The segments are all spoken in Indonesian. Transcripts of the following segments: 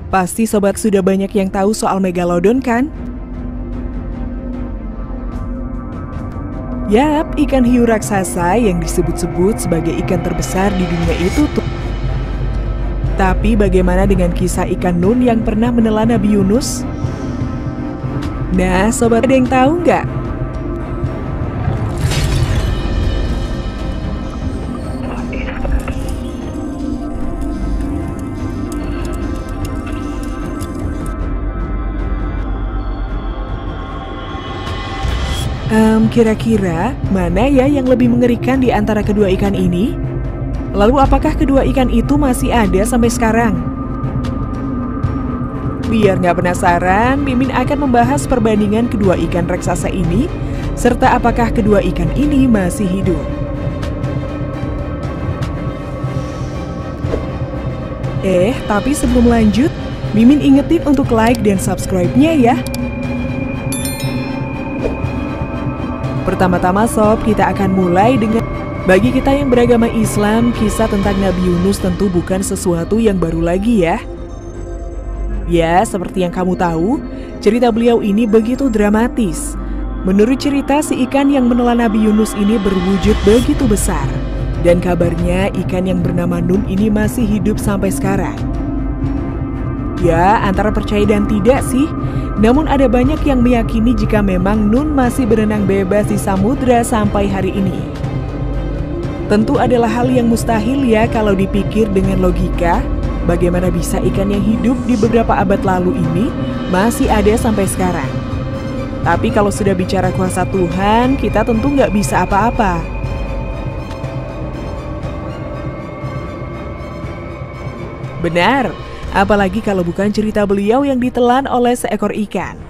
Pasti sobat sudah banyak yang tahu soal Megalodon kan? Yap, ikan hiu raksasa yang disebut-sebut sebagai ikan terbesar di dunia itu tuh. Tapi bagaimana dengan kisah ikan Nun yang pernah menelan Nabi Yunus? Nah, sobat ada yang tahu nggak? Kira-kira mana ya yang lebih mengerikan di antara kedua ikan ini? Lalu apakah kedua ikan itu masih ada sampai sekarang? Biar nggak penasaran, Mimin akan membahas perbandingan kedua ikan raksasa ini, serta apakah kedua ikan ini masih hidup. Tapi sebelum lanjut, Mimin ingetin untuk like dan subscribe-nya ya. Pertama-tama sob, kita akan mulai dengan bagi kita yang beragama Islam, kisah tentang Nabi Yunus tentu bukan sesuatu yang baru lagi ya. Ya, seperti yang kamu tahu, cerita beliau ini begitu dramatis. Menurut cerita, si ikan yang menelan Nabi Yunus ini berwujud begitu besar. Dan kabarnya ikan yang bernama Nun ini masih hidup sampai sekarang. Ya, antara percaya dan tidak sih. Namun ada banyak yang meyakini jika memang Nun masih berenang bebas di samudra sampai hari ini. Tentu adalah hal yang mustahil ya kalau dipikir dengan logika. Bagaimana bisa ikan yang hidup di beberapa abad lalu ini masih ada sampai sekarang? Tapi kalau sudah bicara kuasa Tuhan, kita tentu nggak bisa apa-apa. Benar. Apalagi kalau bukan cerita beliau yang ditelan oleh seekor ikan.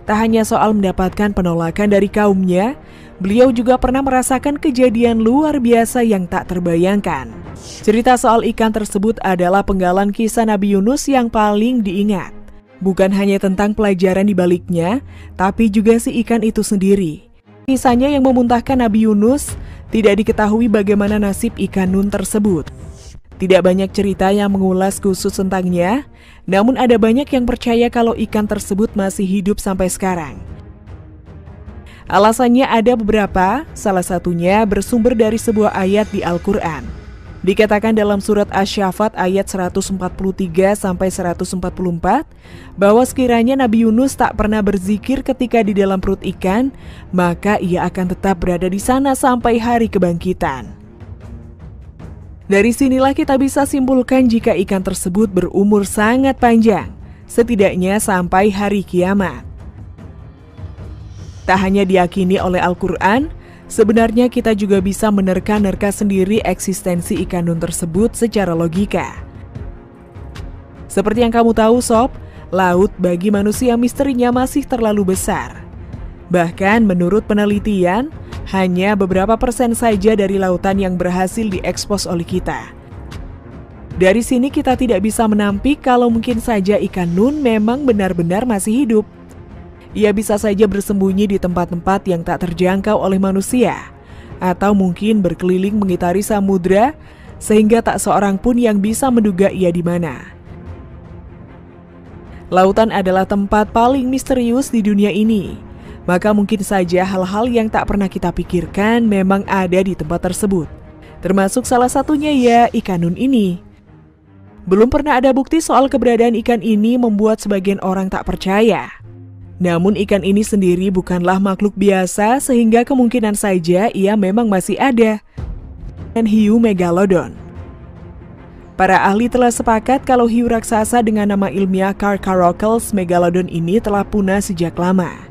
Tak hanya soal mendapatkan penolakan dari kaumnya, beliau juga pernah merasakan kejadian luar biasa yang tak terbayangkan. Cerita soal ikan tersebut adalah penggalan kisah Nabi Yunus yang paling diingat. Bukan hanya tentang pelajaran di baliknya, tapi juga si ikan itu sendiri. Kisahnya yang memuntahkan Nabi Yunus, tidak diketahui bagaimana nasib ikan Nun tersebut. Tidak banyak cerita yang mengulas khusus tentangnya, namun ada banyak yang percaya kalau ikan tersebut masih hidup sampai sekarang. Alasannya ada beberapa, salah satunya bersumber dari sebuah ayat di Al-Quran. Dikatakan dalam surat Asy-Syaffat ayat 143-144, bahwa sekiranya Nabi Yunus tak pernah berzikir ketika di dalam perut ikan, maka ia akan tetap berada di sana sampai hari kebangkitan. Dari sinilah kita bisa simpulkan jika ikan tersebut berumur sangat panjang, setidaknya sampai hari kiamat. Tak hanya diyakini oleh Al-Quran, sebenarnya kita juga bisa menerka-nerka sendiri eksistensi ikan Nun tersebut secara logika. Seperti yang kamu tahu sob, laut bagi manusia misterinya masih terlalu besar. Bahkan menurut penelitian, hanya beberapa persen saja dari lautan yang berhasil diekspos oleh kita. Dari sini kita tidak bisa menampik kalau mungkin saja ikan Nun memang benar-benar masih hidup. Ia bisa saja bersembunyi di tempat-tempat yang tak terjangkau oleh manusia, atau mungkin berkeliling mengitari samudra sehingga tak seorang pun yang bisa menduga ia di mana. Lautan adalah tempat paling misterius di dunia ini. Maka mungkin saja hal-hal yang tak pernah kita pikirkan memang ada di tempat tersebut. Termasuk salah satunya ya ikan Nun ini. Belum pernah ada bukti soal keberadaan ikan ini membuat sebagian orang tak percaya. Namun ikan ini sendiri bukanlah makhluk biasa sehingga kemungkinan saja ia memang masih ada. Dan hiu Megalodon. Para ahli telah sepakat kalau hiu raksasa dengan nama ilmiah Carcharodontus megalodon ini telah punah sejak lama.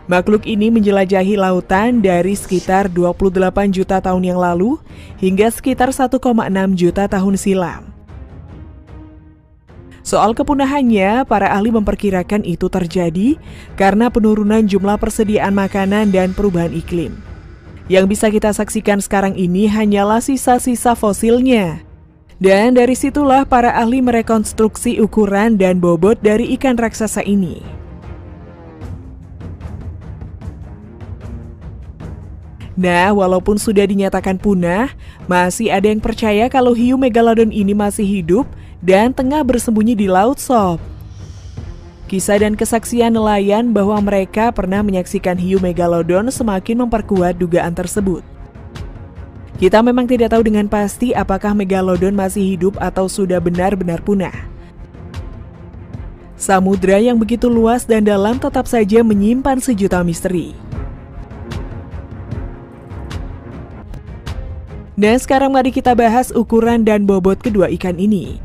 Makhluk ini menjelajahi lautan dari sekitar 28 juta tahun yang lalu hingga sekitar 1,6 juta tahun silam. Soal kepunahannya, para ahli memperkirakan itu terjadi karena penurunan jumlah persediaan makanan dan perubahan iklim. Yang bisa kita saksikan sekarang ini hanyalah sisa-sisa fosilnya. Dan dari situlah para ahli merekonstruksi ukuran dan bobot dari ikan raksasa ini. Nah, walaupun sudah dinyatakan punah, masih ada yang percaya kalau hiu Megalodon ini masih hidup dan tengah bersembunyi di laut sob. Kisah dan kesaksian nelayan bahwa mereka pernah menyaksikan hiu megalodon semakin memperkuat dugaan tersebut. Kita memang tidak tahu dengan pasti apakah megalodon masih hidup atau sudah benar-benar punah. Samudra yang begitu luas dan dalam tetap saja menyimpan sejuta misteri. Dan sekarang mari kita bahas ukuran dan bobot kedua ikan ini.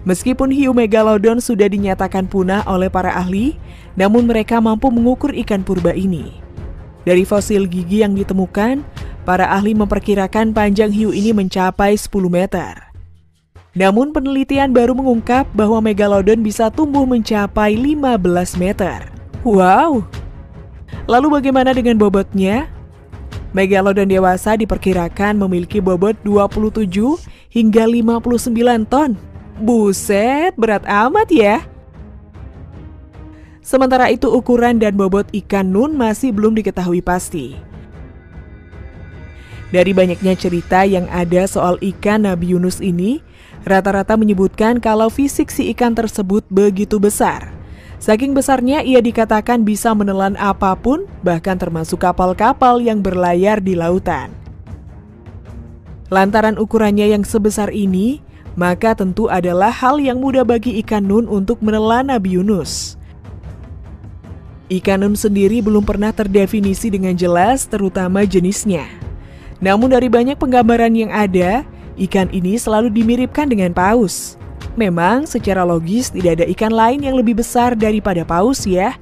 Meskipun hiu megalodon sudah dinyatakan punah oleh para ahli, namun mereka mampu mengukur ikan purba ini. Dari fosil gigi yang ditemukan, para ahli memperkirakan panjang hiu ini mencapai 10 meter. Namun penelitian baru mengungkap bahwa megalodon bisa tumbuh mencapai 15 meter. Wow! Lalu bagaimana dengan bobotnya? Megalodon dewasa diperkirakan memiliki bobot 27 hingga 59 ton. Buset, berat amat ya. Sementara itu ukuran dan bobot ikan nun masih belum diketahui pasti. Dari banyaknya cerita yang ada soal ikan Nabi Yunus ini, rata-rata menyebutkan kalau fisik si ikan tersebut begitu besar. Saking besarnya ia dikatakan bisa menelan apapun, bahkan termasuk kapal-kapal yang berlayar di lautan. Lantaran ukurannya yang sebesar ini, maka tentu adalah hal yang mudah bagi ikan nun untuk menelan Nabi Yunus. Ikan nun sendiri belum pernah terdefinisi dengan jelas, terutama jenisnya. Namun dari banyak penggambaran yang ada, ikan ini selalu dimiripkan dengan paus. Memang secara logis tidak ada ikan lain yang lebih besar daripada paus ya.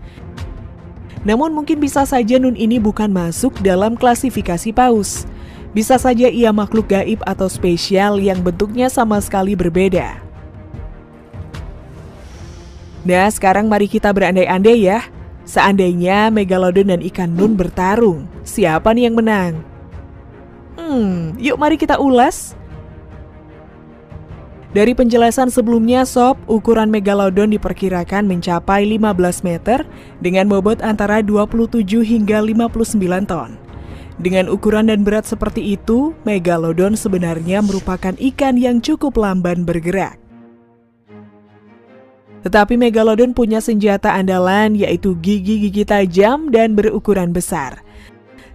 Namun mungkin bisa saja nun ini bukan masuk dalam klasifikasi paus. Bisa saja ia makhluk gaib atau spesial yang bentuknya sama sekali berbeda. Nah, sekarang mari kita berandai-andai ya. Seandainya megalodon dan ikan nun bertarung, siapa nih yang menang? Yuk mari kita ulas. Dari penjelasan sebelumnya sob, ukuran megalodon diperkirakan mencapai 15 meter dengan bobot antara 27 hingga 59 ton. Dengan ukuran dan berat seperti itu, megalodon sebenarnya merupakan ikan yang cukup lamban bergerak. Tetapi megalodon punya senjata andalan yaitu gigi-gigi tajam dan berukuran besar,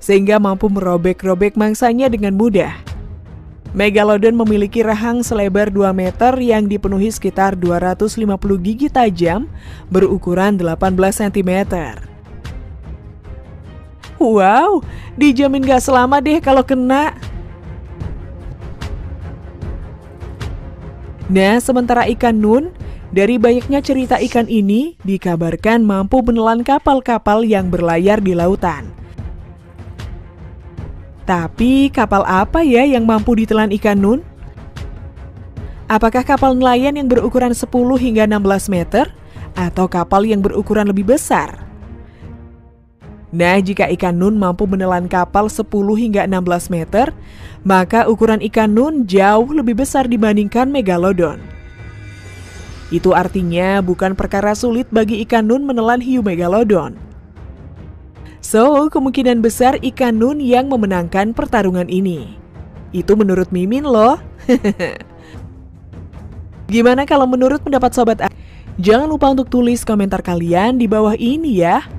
sehingga mampu merobek-robek mangsanya dengan mudah. Megalodon memiliki rahang selebar 2 meter yang dipenuhi sekitar 250 gigi tajam berukuran 18 cm. Wow, dijamin gak selamat deh kalau kena. Nah, sementara ikan nun, dari banyaknya cerita ikan ini dikabarkan mampu menelan kapal-kapal yang berlayar di lautan. Tapi kapal apa ya yang mampu ditelan ikan nun? Apakah kapal nelayan yang berukuran 10 hingga 16 meter? Atau kapal yang berukuran lebih besar? Nah, jika ikan nun mampu menelan kapal 10 hingga 16 meter, maka ukuran ikan nun jauh lebih besar dibandingkan megalodon. Itu artinya bukan perkara sulit bagi ikan nun menelan hiu megalodon. So, kemungkinan besar ikan nun yang memenangkan pertarungan ini. Itu menurut Mimin loh. Gimana kalau menurut pendapat Sobat A? Jangan lupa untuk tulis komentar kalian di bawah ini ya.